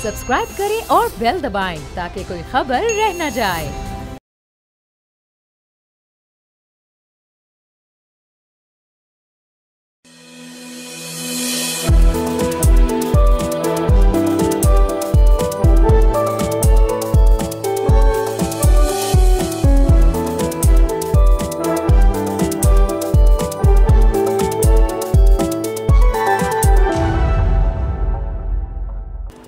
Subscribe करें और bell दबाएं ताकि कोई खबर रह न जाए।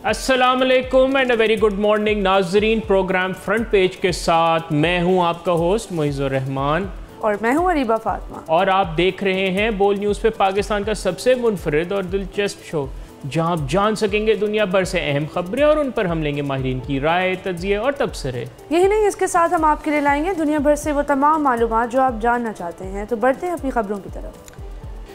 अस्सलाम वालेकुम and a very good morning नाजरीन। प्रोग्राम फ्रंट पेज के साथ मैं हूं आपका होस्ट मुइज़्ज़ुर रहमान और मैं हूं अरीबा फातिमा और आप देख रहे हैं बोल न्यूज़ पे पाकिस्तान का सबसे मुनफरिद और दिलचस्प शो, जहां आप जान सकेंगे दुनिया भर से अहम खबरें और उन पर हम लेंगे माहिरीन की राय, तज्ज़िये और तबसरे। यही नहीं, इसके साथ हम आपके लिए लाएंगे दुनिया भर से वो तमाम मालूमात जो आप जानना चाहते हैं। तो बढ़ते हैं अपनी खबरों की तरफ।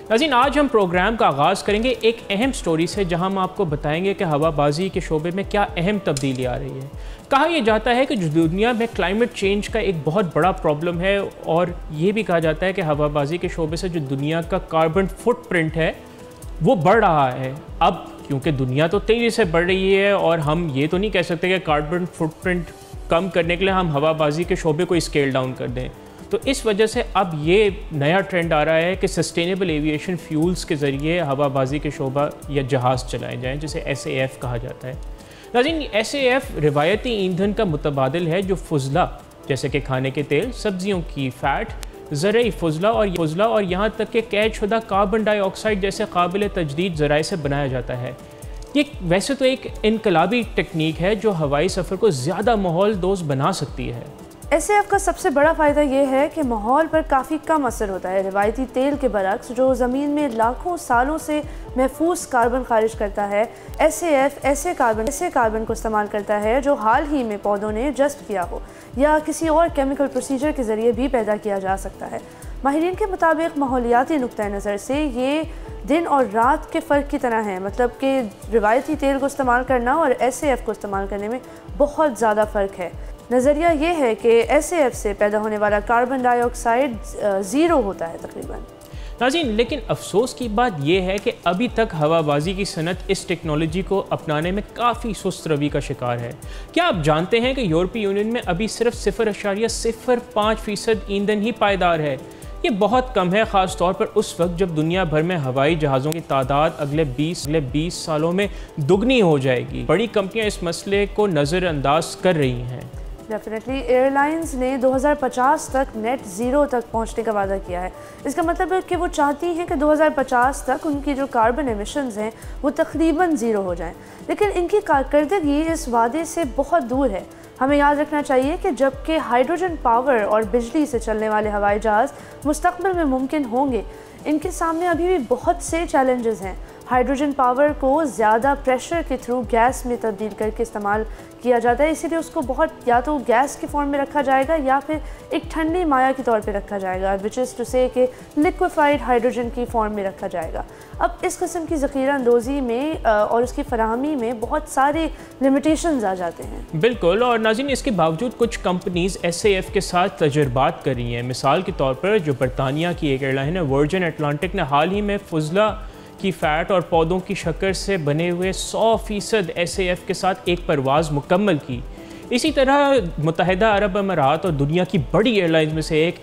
नाज़रीन, आज हम प्रोग्राम का आगाज़ करेंगे एक अहम स्टोरी से, जहां हम आपको बताएंगे कि हवाबाजी के शोबे में क्या अहम तब्दीली आ रही है। कहा यह जाता है कि जो दुनिया में क्लाइमेट चेंज का एक बहुत बड़ा प्रॉब्लम है, और ये भी कहा जाता है कि हवाबाजी के शोबे से जो दुनिया का कार्बन फुटप्रिंट है वो बढ़ रहा है। अब क्योंकि दुनिया तो तेज़ी से बढ़ रही है और हम ये तो नहीं कह सकते कि कार्बन फुटप्रिंट कम करने के लिए हम हवाबाजी के शोबे को स्केल डाउन कर दें, तो इस वजह से अब ये नया ट्रेंड आ रहा है कि सस्टेनेबल एविएशन फ्यूल्स के ज़रिए हवाबाजी के शोबा या जहाज़ चलाए जाएँ, जिसे SAF कहा जाता है। नाज़रीन, SAF रिवायती ईंधन का मुतबादिल है जो फुजला जैसे कि खाने के तेल, सब्जियों की फ़ैट, ज़रई फुजला और यहाँ तक कि कैद शुदा कार्बन डाइऑक्साइड जैसे काबिल तजदीद ज़राए से बनाया जाता है। ये वैसे तो एक इनकलाबी टेक्निक है जो हवाई सफ़र को ज़्यादा माहौल दोस्त बना सकती है। SAF का सबसे बड़ा फ़ायदा ये है कि माहौल पर काफ़ी कम असर होता है, रिवायती तेल के बरक्स जो ज़मीन में लाखों सालों से महफूज कार्बन खारिज करता है। SAF ऐसे कार्बन को इस्तेमाल करता है जो हाल ही में पौधों ने जज़्ब किया हो या किसी और केमिकल प्रोसीजर के ज़रिए भी पैदा किया जा सकता है। माहिरीन के मुताबिक माहौलियाती नुक्ता नज़र से ये दिन और रात के फ़र्क की तरह है, मतलब कि रिवायती तेल को इस्तेमाल करना और SAF को इस्तेमाल करने में बहुत ज़्यादा फ़र्क है। नज़रिया ये है कि SAF से पैदा होने वाला कार्बन डाइऑक्साइड ज़ीरो होता है तकरीबन। नाज़रीन, लेकिन अफसोस की बात यह है कि अभी तक हवाबाजी की सनत इस टेक्नोलॉजी को अपनाने में काफ़ी सुस्त रवि का शिकार है। क्या आप जानते हैं कि यूरोपीय यूनियन में अभी सिर्फ 0.05% ईंधन ही पायदार है। ये बहुत कम है, ख़ास तौर पर उस वक्त जब दुनिया भर में हवाई जहाज़ों की तादाद अगले 20 सालों में दुगनी हो जाएगी। बड़ी कंपनियां इस मसले को नज़रअंदाज कर रही हैं। डेफिनेटली एयरलाइंस ने 2050 तक नेट ज़ीरो तक पहुंचने का वादा किया है। इसका मतलब है कि वो चाहती हैं कि 2050 तक उनकी जो कार्बन एमिशंस हैं वो तकरीबन ज़ीरो हो जाएं, लेकिन इनकी कारकर्दगी इस वादे से बहुत दूर है। हमें याद रखना चाहिए कि जबकि हाइड्रोजन पावर और बिजली से चलने वाले हवाई जहाज़ मुस्तक़बिल में मुमकिन होंगे, इनके सामने अभी भी बहुत से चैलेंजेस हैं। हाइड्रोजन पावर को ज़्यादा प्रेशर के थ्रू गैस में तब्दील करके इस्तेमाल किया जाता है, इसीलिए उसको बहुत या तो गैस के फॉर्म में रखा जाएगा या फिर एक ठंडी माया के तौर पे रखा जाएगा, विच इज़ टू से कि लिक्विफाइड हाइड्रोजन की फॉर्म में रखा जाएगा। अब इस किस्म की ज़ख़ीरा अंदोज़ी में और उसकी फराहमी में बहुत सारे लिमिटेशंस आ जाते हैं। बिल्कुल, और नाज़रीन, इसके बावजूद कुछ कंपनीज़ SAF के साथ तजुर्बात कर रही हैं। मिसाल के तौर पर जो बरतानिया की एक एयरलाइन है वर्जिन अटलांटिक ने हाल ही में फुजला की फ़ैट और पौधों की शक्कर से बने हुए 100% SAF के साथ एक परवाज़ मुकम्मल की। इसी तरह मुत्तहिदा अरब अमारात और दुनिया की बड़ी एयरलाइंस में से एक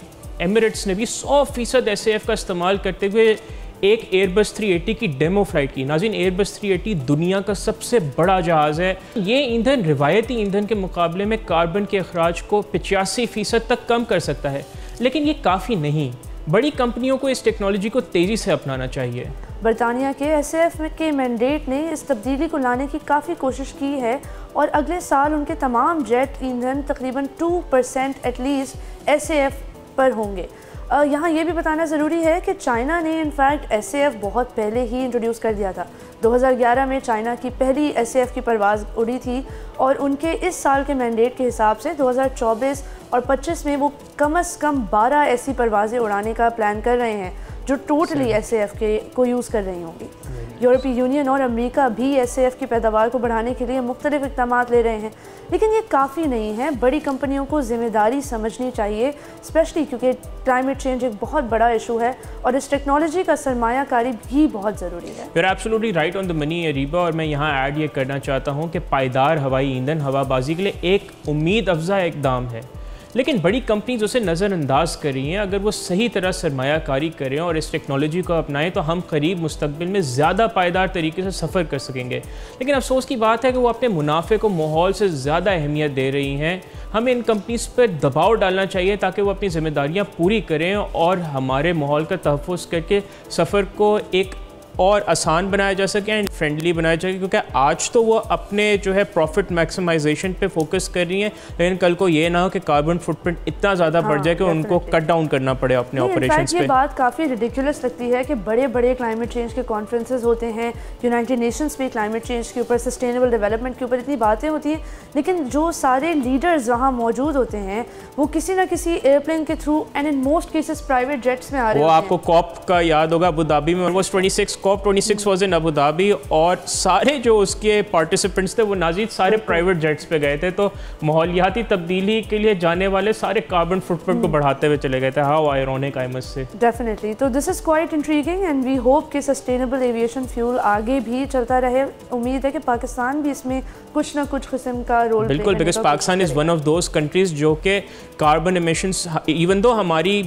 एमिरेट्स ने भी 100% SAF का इस्तेमाल करते हुए एक एयरबस 380 की डेमो फ्लाइट की। नाज़रीन, एयरबस 380 दुनिया का सबसे बड़ा जहाज़ है। ये ईंधन रिवायती ईंधन के मुकाबले में कार्बन के अखराज को 85% तक कम कर सकता है, लेकिन ये काफ़ी नहीं। बड़ी कंपनियों को इस टेक्नोलॉजी को तेज़ी से अपनाना चाहिए। बरतानिया के SAF के मैंडेट ने इस तब्दीली को लाने की काफ़ी कोशिश की है और अगले साल उनके तमाम जेट ईंधन तकरीबन 2% एटलीस्ट SAF पर होंगे। यहाँ ये भी बताना ज़रूरी है कि चाइना ने इनफैक्ट SAF बहुत पहले ही इंट्रोड्यूस कर दिया था। 2011 में चाइना की पहली SAF की परवाज़ उड़ी थी और उनके इस साल के मैंडेट के हिसाब से 2024 और 25 में वो कम से कम 12 ऐसी परवाज़ें उड़ाने का प्लान कर रहे हैं, जो टोटली SAF के को यूज़ कर रही होंगी। यूरोपीय यूनियन और अमेरिका भी SAF की पैदावार को बढ़ाने के लिए मुख्तलिफ इक़दाम ले रहे हैं, लेकिन ये काफ़ी नहीं है। बड़ी कंपनियों को जिम्मेदारी समझनी चाहिए, स्पेशली क्योंकि क्लाइमेट चेंज एक बहुत बड़ा इशू है और इस टेक्नोलॉजी का सरमायाकारी भी बहुत ज़रूरी है। You're absolutely right on the money, Areeba. और मैं यहाँ ऐड ये करना चाहता हूँ कि पायदार हवाई ईंधन हवाबाजी के लिए एक उम्मीद अफजा इक़दाम है, लेकिन बड़ी कंपनीज उसे नज़रअंदाज कर रही हैं। अगर वो सही तरह सरमायाकारी करें और इस टेक्नोलॉजी को अपनाएं तो हम करीब मुस्तकबिल में ज़्यादा पायदार तरीके से सफ़र कर सकेंगे। लेकिन अफसोस की बात है कि वो अपने मुनाफे को माहौल से ज़्यादा अहमियत दे रही हैं। हमें इन कंपनीज़ पर दबाव डालना चाहिए ताकि वो अपनी ज़िम्मेदारियाँ पूरी करें और हमारे माहौल का तहफ़्फ़ुज़ करके सफ़र को एक और आसान बनाया जा सके एंड फ्रेंडली बनाया जा सके, क्योंकि आज तो वो अपने जो है प्रॉफिट मैक्सिमाइजेशन पे फोकस कर रही हैं, लेकिन कल को ये ना हो कि कार्बन फुटप्रिंट इतना ज़्यादा बढ़ जाए कि उनको कट डाउन करना पड़े अपने ऑपरेशंस पे। ये बात काफ़ी रिडिकुलस लगती है कि बड़े बड़े क्लाइमेट चेंज के कॉन्फ्रेंसेस होते हैं, यूनाइटेड नेशंस पे क्लाइमेट चेंज के ऊपर, सस्टेनेबल डेवलपमेंट के ऊपर इतनी बातें होती हैं, लेकिन जो सारे लीडर्स वहाँ मौजूद होते हैं वो किसी ना किसी एयरप्लेन के through and in most cases private jets में आ रहे हैं। वो आपको कॉप का याद होगा, अबू धाबी में almost 26 COP 26 was in Abu Dhabi, और सारे जो उसके पार्टिसिपेंट्स थे वो नाज़रीन सारे प्राइवेट जेट्स पे गए थे। तो माहौलियाती तब्दीली के लिए जाने वाले सारे कार्बन फुटप्रिंट को बढ़ाते हुए चले गए थे। How ironic I must say. Definitely, तो this is quite intriguing and we hope कि सस्टेनेबल एविएशन फ्यूल आगे भी चलता रहे। उम्मीद है कि पाकिस्तान भी इसमें कुछ ना कुछ किस्म का रोल बिल्कुल, because Pakistan is one of those countries जो कि कार्बन एमिशंस, इवन दो हमारी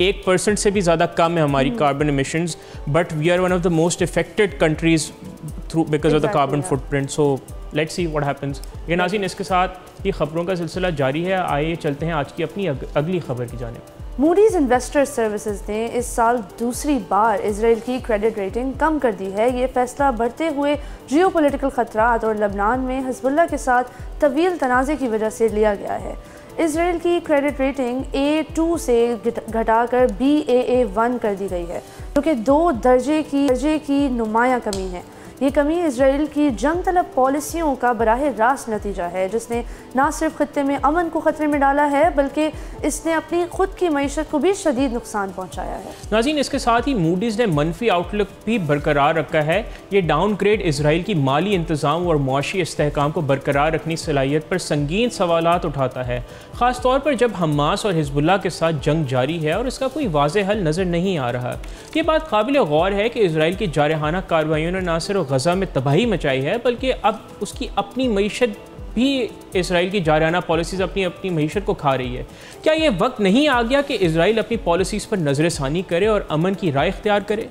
1% से भी ज़्यादा कम है हमारी carbon emissions, but we are one of the most affected countries through because of the carbon footprint. So let's see what happens. ये नाज़रीन, इसके साथ ये खबरों का सिलसिला जारी है। आइए चलते हैं आज की अपनी अगली खबर की जानिब। मूडीज़ इन्वेस्टर सर्विसेज ने इस साल दूसरी बार इजराइल की क्रेडिट रेटिंग कम कर दी है। ये फैसला बढ़ते हुए जियोपॉलिटिकल ख़तरात और लबनान में हिज़्बुल्लाह के साथ तवील तनाज़े की वजह से लिया गया है। इजराइल की क्रेडिट रेटिंग A2 से घटाकर Baa1 कर दी गई है, जो कि 2 दर्जे की नुमायाँ कमी है। ये कमी इजराइल की जंग तलब पॉलिसियों का बराह रास्त नतीजा है, जिसने ना सिर्फ खत्ते में अमन को ख़तरे में डाला है बल्कि इसने अपनी खुद की मईशत को भी शदीद नुकसान पहुँचाया है। नाज़रीन, इसके साथ ही मूडीज़ ने मनफी आउटलुक भी बरकरार रखा है। ये डाउनग्रेड इजराइल की माली इंतज़ाम और मुआशी इस्तेहकाम को बरकरार रखने सलाहियत पर संगीन सवालात उठाता है, ख़ास तौर पर जब हमास और हिज़्बुल्लाह के साथ जंग जारी है और इसका कोई वाज़ेह हल नज़र नहीं आ रहा। ये बात काबिल गौर है कि इजराइल की जारहाना कार्रवाइयों ने न सिर्फ गज़ा में तबाही मचाई है बल्कि अब उसकी अपनी मईशत भी, इजराइल की जारहाना पॉलिसीज़ अपनी मईशत को खा रही है। क्या ये वक्त नहीं आ गया कि इजराइल अपनी पॉलिसीज़ पर नज़रसानी करे और अमन की राय इख्तियार करे?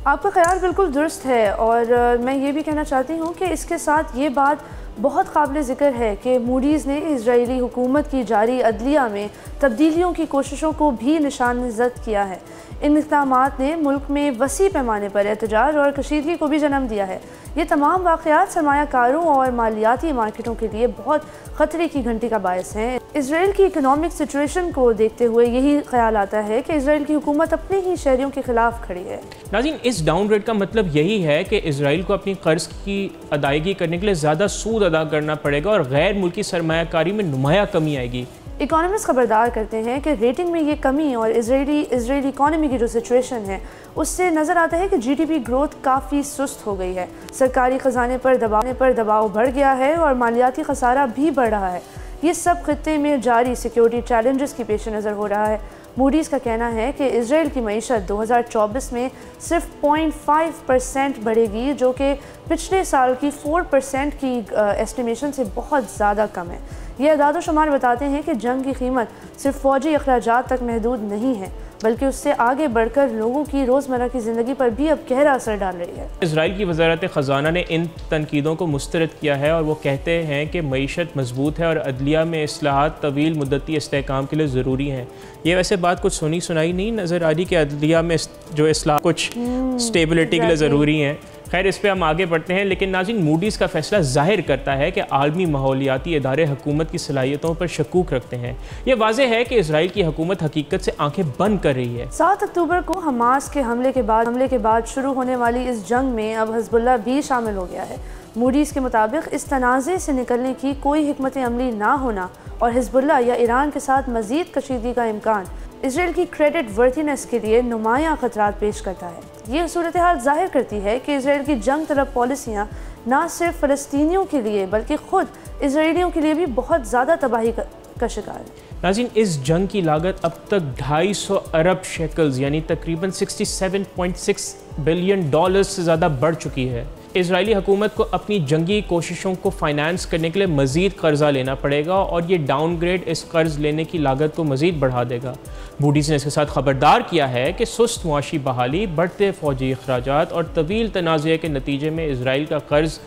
आपका ख्याल बिल्कुल दुरुस्त है, और मैं ये भी कहना चाहती हूँ कि इसके साथ ये बात बहुत काबिल ज़िक्र है कि मूडीज़ ने इजरायली हुकूमत की जारी अदलिया में तब्दीलियों की कोशिशों को भी निशानज़द किया है। इन इक़दामात ने मुल्क में वसी पैमाने पर एहतजाज और कशीदगी को भी जन्म दिया है। ये तमाम वाक़यात सरमायाकारों और मालियाती मार्केटों के लिए बहुत ख़तरे की घंटी का बायस हैं। इजराइल की इकनॉमिक सिचुएशन को देखते हुए यही ख्याल आता है कि इजराइल की हुकूमत अपने ही शहरियों के खिलाफ खड़ी है। नाज़रीन, इस डाउनग्रेड का मतलब यही है कि इजराइल को अपनी कर्ज की अदायगी करने के लिए ज़्यादा सूद अदा करना पड़ेगा और गैर मुल्की सरमायाकारी में नुमायाँ कमी आएगी। इकोनॉमिस्ट खबरदार करते हैं कि रेटिंग में ये कमी और इजरायली इकॉनमी की जो सिचुएशन है उससे नज़र आता है कि GDP ग्रोथ काफ़ी सुस्त हो गई है, सरकारी ख़जाने पर दबाव बढ़ गया है और मालियाती खसारा भी बढ़ रहा है। ये सब खित्ते में जारी सिक्योरिटी चैलेंजेस की पेश नज़र हो रहा है। मूडीज़ का कहना है कि इजराइल की मईशत 2024 में सिर्फ 0.5% बढ़ेगी, जो कि पिछले साल की 4% की एस्टिमेशन से बहुत ज़्यादा कम है। ये अदाद शुमार बताते हैं कि जंग की कीमत सिर्फ फ़ौजी अखराजात तक महदूद नहीं है बल्कि उससे आगे बढ़कर लोगों की रोज़मर्रा की ज़िंदगी पर भी अब गहरा असर डाल रही है। इजराइल की वज़ारत ख़जाना ने इन तनकीदों को मुस्तरद किया है और वो कहते हैं कि मईशत मजबूत है और अदलिया में इस्लाहात तवील मुद्दती इस्तेहकाम के लिए ज़रूरी हैं। ये वैसे बात कुछ सुनी सुनाई नहीं नज़र आ रही कि अदलिया में जो इस्लाह कुछ स्टेबिलिटी के लिए ज़रूरी हैं। खैर, इस पर हम आगे बढ़ते हैं, लेकिन नाज़रीन, मूडीज़ का फैसला जाहिर करता है कि आलमी माहौलियाती इदारे हुकूमत की सलाहियतों पर शकूक रखते हैं। ये वाज़ेह है कि इजराइल की हुकूमत हकीकत से आंखें बंद कर रही है। 7 अक्टूबर को हमास के हमले के बाद शुरू होने वाली इस जंग में अब हिज़्बुल्लाह भी शामिल हो गया है। मूडीज़ के मुताबिक इस तनाज़े से निकलने की कोई हिकमत अमली ना होना और हिज़्बुल्लाह या ईरान के साथ मज़ीद कशीदगी का इम्कान इसराइल की क्रेडिट वर्थीनेस के लिए नुमायां खतरात पेश करता है। ये सूरत हाल जाहिर करती है कि इसराइल की जंग तलब पॉलिसियाँ न सिर्फ फ़लस्तीनियों के लिए बल्कि ख़ुद इसराइलियों के लिए भी बहुत ज़्यादा तबाही का शिकार है। नाज़रीन, इस जंग की लागत अब तक 250 अरब शेकल्स यानी तकरीबन 67.6 बिलियन डॉलर्स से ज़्यादा बढ़ चुकी है। इजरायली हुकूमत को अपनी जंगी कोशिशों को फाइनेंस करने के लिए मज़ीद कर्जा लेना पड़ेगा और ये डाउनग्रेड इस कर्ज लेने की लागत को मज़ीद बढ़ा देगा। मूडीज़ ने इसके साथ खबरदार किया है कि सुस्त मुआशी बहाली, बढ़ते फ़ौजी अखराजात और तवील तनाज़े के नतीजे में इसराइल का कर्ज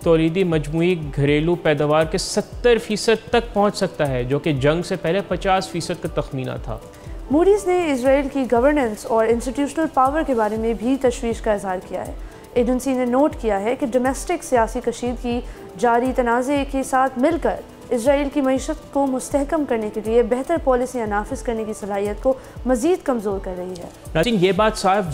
तौलीदी मजमूई घरेलू पैदावार के 70% तक पहुँच सकता है, जो कि जंग से पहले 50% का तखमीना था। मूडीज़ ने इसराइल की गवर्नेंस और इंस्टीट्यूशनल पावर के बारे में भी तशवीश का इजहार किया है। एजेंसी ने नोट किया है कि डोमेस्टिक सियासी कशीदगी जारी तनाज़े के साथ मिलकर इसराइल की मईशत को मुस्तहकम करने के लिए बेहतर पॉलिसियाँ नाफिज करने की सलाहियत को मज़ीद कमज़ोर कर रही है। नाज़रीन, ये बात साफ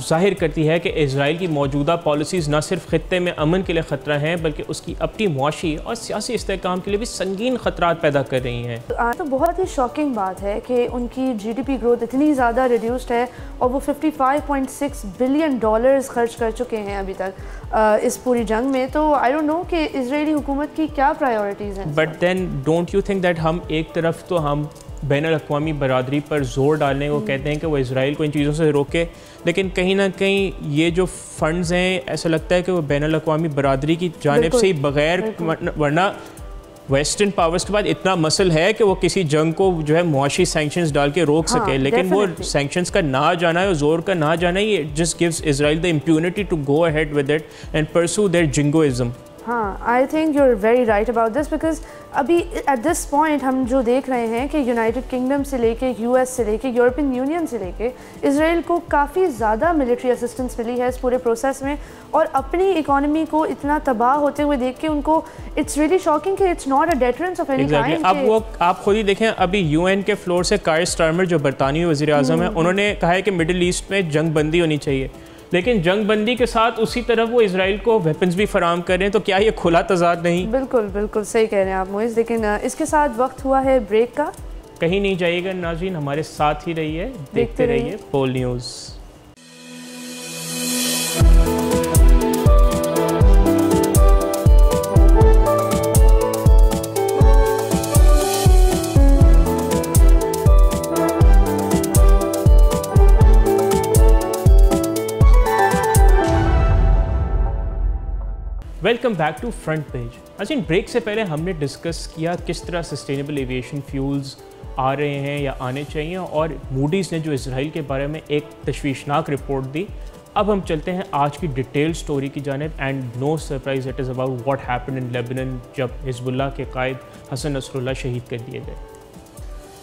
जाहिर करती है कि इसराइल की मौजूदा पॉलिसीज़ न सिर्फ खित्ते में अमन के लिए ख़तरा हैं बल्कि उसकी अपनी मुआशी और सियासी इस्तेहकाम के लिए भी संगीन ख़तरात पैदा कर रही हैं। तो बहुत ही शॉकिंग बात है कि उनकी GDP ग्रोथ इतनी ज़्यादा रिड्यूस्ड है और वो 55.6 बिलियन डॉलर्स खर्च कर चुके हैं अभी तक इस पूरी जंग में। तो आई डोंट नो कि इजरायली हुकूमत की क्या प्रायोरिटीज़ हैं। But then don't you think that हम एक तरफ तो हम बैनुल-अक़वामी बरादरी पर ज़ोर डालने को कहते हैं कि वो इसराइल को इन चीज़ों से रोके, लेकिन कहीं ना कहीं ये जो फंड्स हैं ऐसा लगता है कि वो बैनुल-अक़वामी बरादरी की जानिब से ही बग़ैर, वरना वेस्टर्न पावर्स के बाद इतना मसल है कि वो किसी जंग को जो है मुआशी सैंक्शंस डाल के रोक सके, लेकिन वो सैंक्शंस का ना जाना है और जोर का ना जाना ही just gives Israel the impunity to go ahead with it and pursue their jingoism. हाँ, I think you are very right about this because अभी एट दिस पॉइंट हम जो देख रहे हैं कि यूनाइटेड किंगडम से लेके US से लेके यूरोपियन यूनियन से लेके इसराइल को काफ़ी ज़्यादा मिलिट्री असिस्टेंस मिली है इस पूरे प्रोसेस में, और अपनी इकोनॉमी को इतना तबाह होते हुए देख के उनको इट्स रियली शॉकिंग कि it's not a deterrence of any kind. अब वो आप खुद ही देखें, अभी UN के फ्लोर से कायर स्टारमर जो बरतानवी वज़ीर आज़म है, उन्होंने कहा है कि मिडिल ईस्ट में जंग बंदी होनी चाहिए, लेकिन जंग बंदी के साथ उसी तरफ वो इसराइल को वेपन्स भी फराम कर रहे हैं। तो क्या ये खुला तजाद नहीं? बिल्कुल बिल्कुल सही कह रहे हैं आप मोइज़, लेकिन इसके साथ वक्त हुआ है ब्रेक का। कहीं नहीं जाइएगा नाज़रीन, हमारे साथ ही रहिए, देखते रहिए poll news. Welcome back to front page. अच्छा, ब्रेक से पहले हमने डिस्कस किया किस तरह सस्टेनेबल एविएशन फ्यूल्स आ रहे हैं या आने चाहिए, और मूडीज़ ने जो इसराइल के बारे में एक तशवीशनाक रिपोर्ट दी। अब हम चलते हैं आज की डिटेल स्टोरी की जानिब, and no surprise it is about what happened in Lebanon जब हिजबुल्लाह के कायद हसन नसरुल्लाह शहीद कर दिए गए।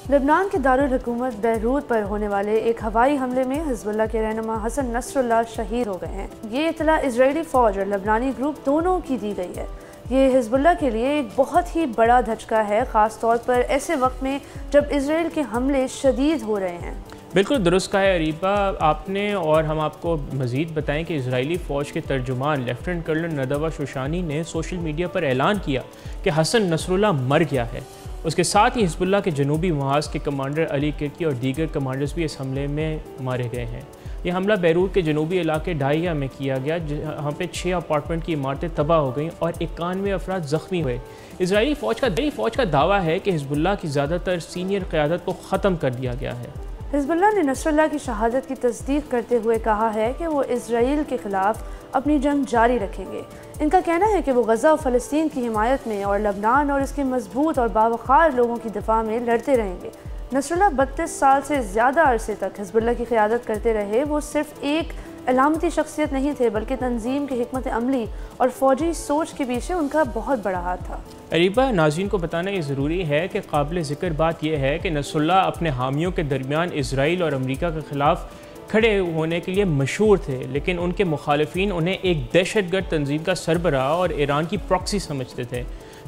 लेबनान के दारुल हुकूमत बैरूत पर होने वाले एक हवाई हमले में हिजबुल्लाह के रहनुमा हसन नसरुल्लाह शहीद हो गए हैं। ये इतला इजरायली फ़ौज और लेबनानी ग्रुप दोनों की दी गई है। ये हिजबुल्लाह के लिए एक बहुत ही बड़ा धचका है, ख़ास तौर पर ऐसे वक्त में जब इसराइल के हमले शदीद हो रहे हैं। बिल्कुल दुरुस्त कहा है अरीबा आपने, और हम आपको मज़ीद बताएं कि इजरायली फ़ौज के तर्जुमान लेफ्टिनेंट कर्नल नदवा शुशानी ने सोशल मीडिया पर ऐलान किया कि हसन नसरुल्लाह मर गया है। उसके साथ ही हिजबुल्लाह के जनूबी महाज के कमांडर अली किर्की और दीगर कमांडर्स भी इस हमले में मारे गए हैं। यह हमला बैरूत के जनूबी इलाके डाइया में किया गया, जहाँ पे 6 अपार्टमेंट की इमारतें तबाह हो गईं और 91 अफराद ज़ख्मी हुए। इजरायली फ़ौज का दावा है कि हिजबुल्लाह की ज़्यादातर सीनियर क़यादत को ख़त्म कर दिया गया है। हिजबुल्लाह ने नसरुल्लाह की शहादत की तस्दीक करते हुए कहा है कि वो इसराइल के ख़िलाफ़ अपनी जंग जारी रखेंगे। इनका कहना है कि वो गज़ा और फ़लस्तीन की हिमायत में और लबनान और इसके मजबूत और बावक़ार लोगों की दिफा में लड़ते रहेंगे। नसरुल्लाह 32 साल से ज़्यादा अरसे तक हिजबुल्लाह की क़यादत करते रहे। वो सिर्फ एक अलामती शख्सियत नहीं थे, बल्कि तंजीम की हिकमत अमली और फ़ौजी सोच के पीछे उनका बहुत बड़ा हाथ था। अरीबा, नाज़रीन को बताना ये ज़रूरी है कि काबिल ज़िक्र बात यह है कि नसरुल्लाह अपने हामियों के दरमियान इसराइल और अमरीका के ख़िलाफ़ खड़े होने के लिए मशहूर थे, लेकिन उनके मुखालिफिन उन्हें एक दहशतगर्द तंजीम का सरबराह और ईरान की प्रॉक्सी समझते थे।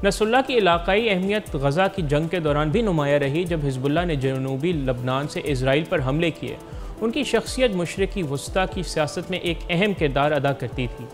नसरुल्लाह की इलाकाई अहमियत गज़ा की जंग के दौरान भी नुमाया रही, जब हिजबुल्लाह ने जनूबी लबनान से इसराइल पर हमले किए। उनकी शख्सियत मशरिकी वस्ता की सियासत में एक अहम किरदार अदा करती थी।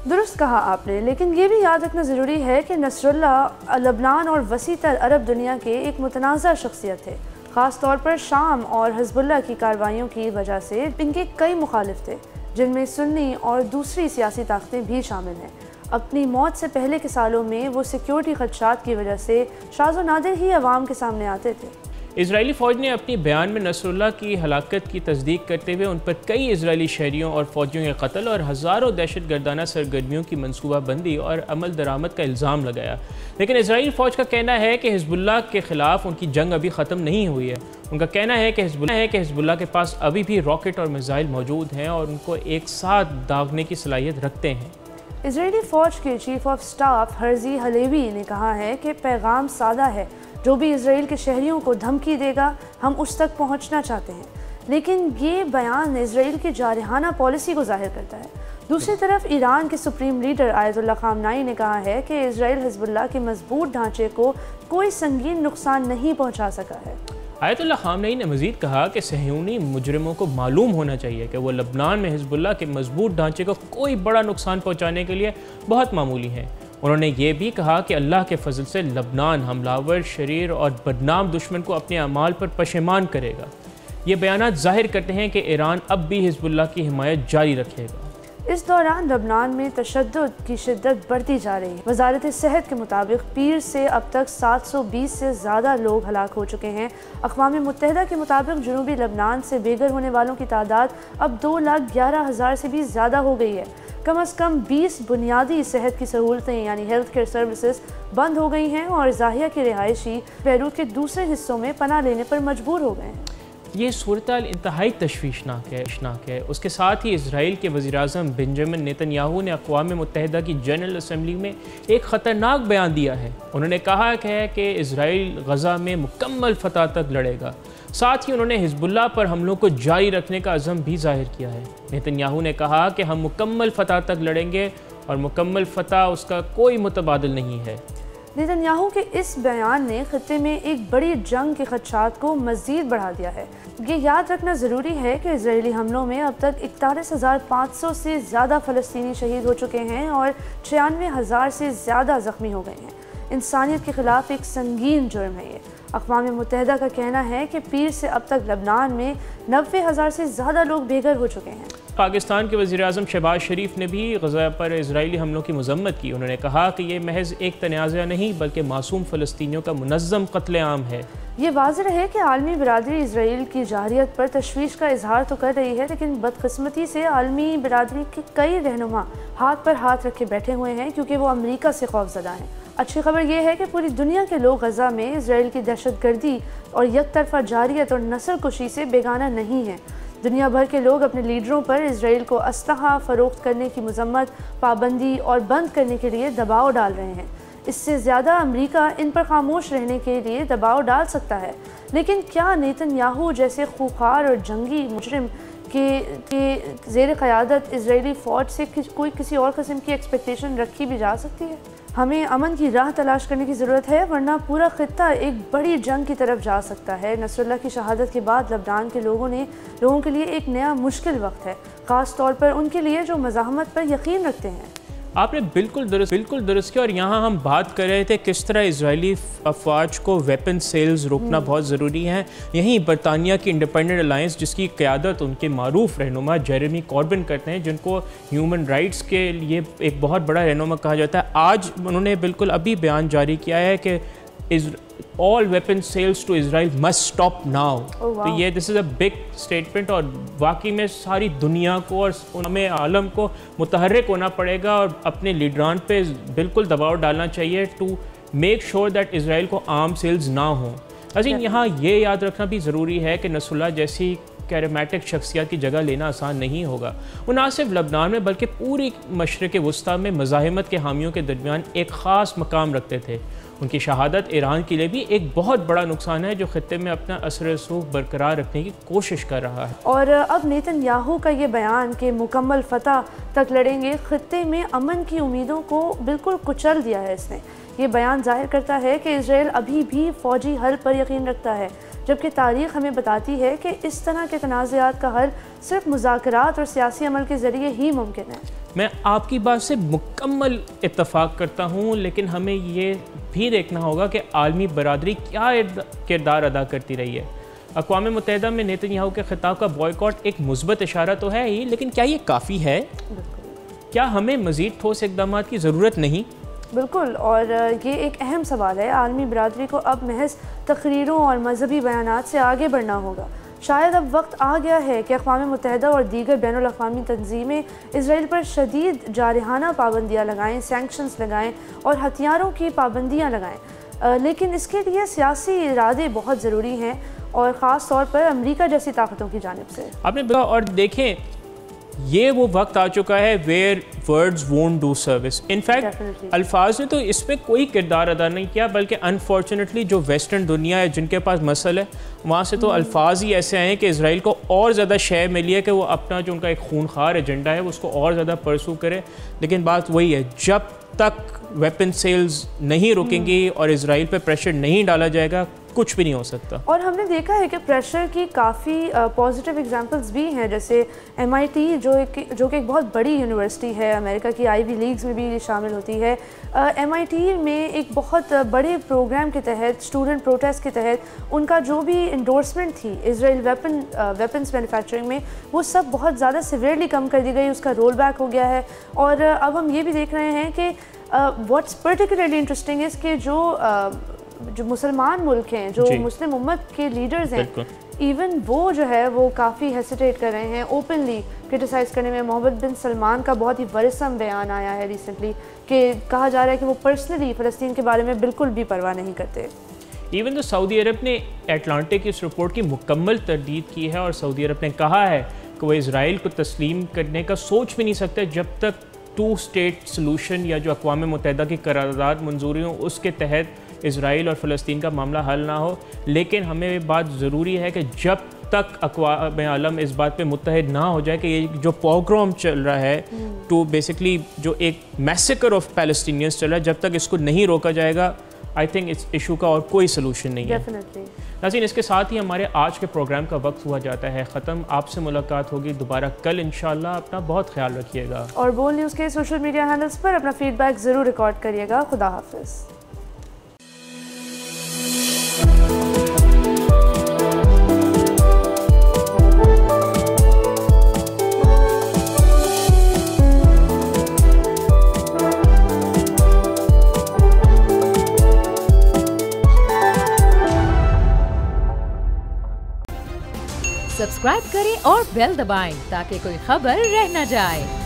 दुरुस्त कहा आपने, लेकिन ये भी याद रखना ज़रूरी है कि नसरुल्लाह लबनान और वसीतर अरब दुनिया के एक मुतनाज़ा शख्सियत थे। ख़ास तौर पर शाम और हिज़्बुल्लाह की कार्रवाइयों की वजह से इनके कई मुखालिफ थे, जिनमें सुन्नी और दूसरी सियासी ताकतें भी शामिल हैं। अपनी मौत से पहले के सालों में वो सिक्योरिटी खदशात की वजह से शाज़ो नादिर ही अवाम के सामने आते थे। इजरायली फ़ौज ने अपनी बयान में नसरुल्लाह की हलाकत की तस्दीक करते हुए उन पर कई इजरायली शहरियों और फ़ौजियों के कत्ल और हज़ारों दहशत गर्दाना सरगर्मियों की मनसूबाबंदी और अमल दरामद का इल्ज़ाम लगाया। लेकिन इजरायली फ़ौज का कहना है कि हिज़्बुल्लाह के ख़िलाफ़ उनकी जंग अभी ख़त्म नहीं हुई है। उनका कहना है कि हिज़्बुल्लाह के पास अभी भी रॉकेट और मिसाइल मौजूद हैं और उनको एक साथ दागने की सलाहियत रखते हैं। इजरायली फ़ौज के chief of staff Herzi Halevi ने कहा है कि पैगाम सादा है, जो भी इसराइल के शहरियों को धमकी देगा हम उस तक पहुंचना चाहते हैं। लेकिन ये बयान इसराइल की जारहाना पॉलिसी को जाहिर करता है। दूसरी तरफ ईरान के सुप्रीम लीडर आयतुल्लाह खामनाई ने कहा है कि इसराइल हिज़्बुल्लाह के मजबूत ढांचे को कोई संगीन नुकसान नहीं पहुंचा सका है। आयतुल्लाह खामनेई ने मज़ीद कहा कि सहयूनी मुजरिमों को मालूम होना चाहिए कि वो लबनान में हिज़्बुल्लाह के मजबूत ढांचे को कोई बड़ा नुकसान पहुँचाने के लिए बहुत मामूली हैं। उन्होंने ये भी कहा कि अल्लाह के फजल से लबनान हमलावर, शरीर और बदनाम दुश्मन को अपने अमाल पर पशेमान करेगा। ये बयानात जाहिर करते हैं कि ईरान अब भी हिज़्बुल्लाह की हिमायत जारी रखेगा। इस दौरान लबनान में तशद्दुद की शिद्दत बढ़ती जा रही है। वजारत सेहत के मुताबिक पीर से अब तक 720 से ज़्यादा लोग हलाक हो चुके हैं। अक़वाम मुत्तहिदा के मुताबिक जनूबी लबनान से बेघर होने वालों की तादाद अब 2,11,000 से भी ज़्यादा हो गई है। कम से कम 20 बुनियादी सेहत की सहूलतें यानी हेल्थ केयर सर्विसेज बंद हो गई हैं और ज़ाहिया के रिहायशी बैरूत के दूसरे हिस्सों में पनाह लेने पर मजबूर हो गए हैं। ये सूरत-ए-हाल इंतहाई तशवीशनाक है। उसके साथ ही इजराइल के वज़ीर-ए-आज़म बेंजामिन नेतन्याहू ने अक़वाम मुत्तहिदा की जनरल असम्बली में एक ख़तरनाक बयान दिया है। उन्होंने कहा है कि इजराइल गज़ा में मुकम्मल फ़तह तक लड़ेगा। साथ ही उन्होंने हिज़्बुल्लाह पर हमलों को जारी रखने का अज़म भी ज़ाहिर किया है। नेतन्याहू ने कहा कि हम मुकम्मल फ़तह तक लड़ेंगे और मुकम्मल फ़तह उसका कोई मुतबादिल नहीं है। नेतन्याहू के इस बयान ने खत्ते में एक बड़ी जंग के खदशात को मज़ीद बढ़ा दिया है। ये याद रखना ज़रूरी है कि इजरायली हमलों में अब तक 41,500 से ज़्यादा फ़लस्तीनी शहीद हो चुके हैं और 96,000 से ज़्यादा ज़ख्मी हो गए हैं। इंसानियत के ख़िलाफ़ एक संगीन जुर्म है ये। अक़वाम मुत्तहिदा का कहना है कि पीर से अब तक लबनान में 90,000 से ज़्यादा लोग बेघर हो चुके हैं। पाकिस्तान के वज़ीर-ए-आज़म शहबाज शरीफ ने भी गज़ा पर इजरायली हमलों की मज़म्मत की। उन्होंने कहा कि ये महज एक तनाज़ा नहीं बल्कि मासूम फ़लस्तीनियों का मुनज़्ज़म क़त्ल-ए-आम है। ये वाज़ेह है कि आलमी बिरादरी इसराइल की जारियत पर तशवीश का इजहार तो कर रही है, लेकिन बदकिस्मती से आलमी बिरादरी के कई रहनुमा हाथ पर हाथ रखे बैठे हुए हैं क्योंकि वो अमरीका से खौफज़दा हैं। अच्छी खबर यह है कि पूरी दुनिया के लोग गज़ा में इसराइल की दहशतगर्दी और यकतरफा जारियत और नस्ल कुशी से बेगाना नहीं हैं। दुनिया भर के लोग अपने लीडरों पर इसराइल को असलहा फ़रोख्त करने की मज़म्मत, पाबंदी और बंद करने के लिए दबाव डाल रहे हैं। इससे ज़्यादा अमेरिका इन पर खामोश रहने के लिए दबाव डाल सकता है। लेकिन क्या नेतन्याहू जैसे खूंखार और जंगी मुजरिम के ज़ेर क़यादत इजरायली फ़ौज से कोई किसी और किस्म की एक्सपेक्टेशन रखी भी जा सकती है? हमें अमन की राह तलाश करने की ज़रूरत है, वरना पूरा ख़ित्ता एक बड़ी जंग की तरफ जा सकता है। नसरुल्लाह की शहादत के बाद लबनान के लोगों के लिए एक नया मुश्किल वक्त है, ख़ास तौर पर उनके लिए जो मज़ाहमत पर यकीन रखते हैं। आपने बिल्कुल दुरुस्त किया। और यहाँ हम बात कर रहे थे किस तरह इजरायली अफवाज को वेपन सेल्स रोकना बहुत ज़रूरी है। यहीं बरतानिया की इंडिपेंडेंट अलायंस, जिसकी क़यादत उनके मारूफ रहनुमा जेरेमी कॉर्बिन करते हैं, जिनको ह्यूमन राइट्स के लिए एक बहुत बड़ा रहनुमा कहा जाता है, आज उन्होंने बिल्कुल अभी बयान जारी किया है कि all weapon sales to Israel must stop now. तो ये this is a big statement और वाकई में सारी दुनिया को और हमें आलम को मुतहर्रिक होना पड़ेगा और अपने लीडरान पे बिल्कुल दबाव डालना चाहिए to make sure that Israel को आर्म सेल्स ना हों। अजीम, यहाँ ये याद रखना भी ज़रूरी है कि नसरुल्लाह जैसी कैरिस्मेटिक शख्सियत की जगह लेना आसान नहीं होगा। वो ना सिर्फ लबनान में बल्कि पूरी मशरिक़ वस्ता में मज़ाहिमत के हामियों के दरमियान एक ख़ास मकाम रखते थे। उनकी शहादत ईरान के लिए भी एक बहुत बड़ा नुकसान है, जो खित्ते में अपना असर रसूख बरकरार रखने की कोशिश कर रहा है। और अब नेतन्याहू का ये बयान कि मुकम्मल फ़तह तक लड़ेंगे, खित्ते में अमन की उम्मीदों को बिल्कुल कुचल दिया है इसने। ये बयान जाहिर करता है कि इजराइल अभी भी फ़ौजी हल पर यकीन रखता है, जबकि तारीख़ हमें बताती है कि इस तरह के तनाज़ात का हल सिर्फ मुज़ाकरात और सियासी अमल के ज़रिए ही मुमकिन है। मैं आपकी बात से मुकम्मल इत्तफ़ाक़ करता हूँ, लेकिन हमें ये भी देखना होगा कि आलमी बरादरी क्या किरदार अदा करती रही है। अक़वाम मुत्तहिदा में नेतन्याहू के खिताब का बॉयकॉट एक मुस्बत इशारा तो है ही, लेकिन क्या ये काफ़ी है? क्या हमें मज़ीद ठोस इक़दामात की ज़रूरत नहीं? बिल्कुल, और ये एक अहम सवाल है। आलमी बरादरी को अब महज तकरीरों और मजहबी बयानात से आगे बढ़ना होगा। शायद अब वक्त आ गया है कि अक़वाम मुत्तहिदा और दीगर बैनुल अक़वामी तंजीमें इसराइल पर शदीद जारहाना पाबंदियाँ लगाएँ, सैंक्शंस लगाएँ और हथियारों की पाबंदियाँ लगाएँ। लेकिन इसके लिए सियासी इरादे बहुत ज़रूरी हैं, और ख़ास तौर पर अमेरिका जैसी ताकतों की जानिब से। आपने बोला, और देखें ये वो वक्त आ चुका है where words won't do service. In fact अल्फाज ने तो इस पर कोई किरदार अदा नहीं किया, बल्कि अनफॉर्चुनेटली जो वेस्टर्न दुनिया है जिनके पास मसल है, वहाँ से तो अल्फाज ही ऐसे आए हैं कि इसराइल को और ज़्यादा शय मिली है कि वो अपना जो उनका एक खूनखार एजेंडा है उसको और ज़्यादा परसू करे। लेकिन बात वही है, जब तक वेपन सेल्स नहीं रुकेंगी और इसराइल पर प्रेशर नहीं डाला जाएगा, कुछ भी नहीं हो सकता। और हमने देखा है कि प्रेशर की काफ़ी पॉजिटिव एग्जांपल्स भी हैं, जैसे MIT जो कि एक बहुत बड़ी यूनिवर्सिटी है, अमेरिका की आईवी लीग्स में भी शामिल होती है। MIT में एक बहुत बड़े प्रोग्राम के तहत, स्टूडेंट प्रोटेस्ट के तहत, उनका जो भी इंडोर्समेंट थी इसराइल वेपन्स मैन्युफैक्चरिंग में, वो सब बहुत ज़्यादा सिवियरली कम कर दी गई, उसका रोल बैक हो गया है। और अब हम ये भी देख रहे हैं कि व्हाट्स पर्टिकुलरली इंटरेस्टिंग इज़ कि जो मुसलमान मुल्क हैं, जो मुस्लिम उम्मत के लीडर्स हैं, इवन वो जो है वो काफ़ी हेसिटेट कर रहे हैं ओपनली क्रिटिसाइज़ करने में। मोहम्मद बिन सलमान का बहुत ही वरिसम बयान आया है रिसेंटली कि कहा जा रहा है कि वो पर्सनली फ़लस्तीन के बारे में बिल्कुल भी परवाह नहीं करते। इवन तो सऊदी अरब ने अटलांटिक की इस रिपोर्ट की मुकम्मल तरदीद की है, और सऊदी अरब ने कहा है कि वो इसराइल को तस्लीम करने का सोच भी नहीं सकते जब तक 2 स्टेट सोलूशन या जो अक़वाम मुत्तहिदा की करारदाद मंजूरी हो उसके तहत इसराइल और फ़लस्तीन का मामला हल ना हो। लेकिन हमें ये बात ज़रूरी है कि जब तक अक़वाम आलम इस बात पे मुत्तहिद ना हो जाए कि ये जो पोग्राम चल रहा है, तो बेसिकली जो एक मैसेकर ऑफ पैलेस्टीनियंस चल रहा है, जब तक इसको नहीं रोका जाएगा, आई थिंक इस इशू का और कोई सलूशन नहीं है। नाज़रीन, इसके साथ ही हमारे आज के प्रोग्राम का वक्त हुआ जाता है ख़त्म। आपसे मुलाकात होगी दोबारा कल इंशाअल्लाह। अपना बहुत ख्याल रखिएगा, और बोल न्यूज़ के सोशल मीडिया हैंडल्स पर अपना फीडबैक ज़रूर रिकॉर्ड करिएगा। खुदा हाफिज़। सब्सक्राइब करें और बेल दबाएं ताकि कोई खबर रह न जाए।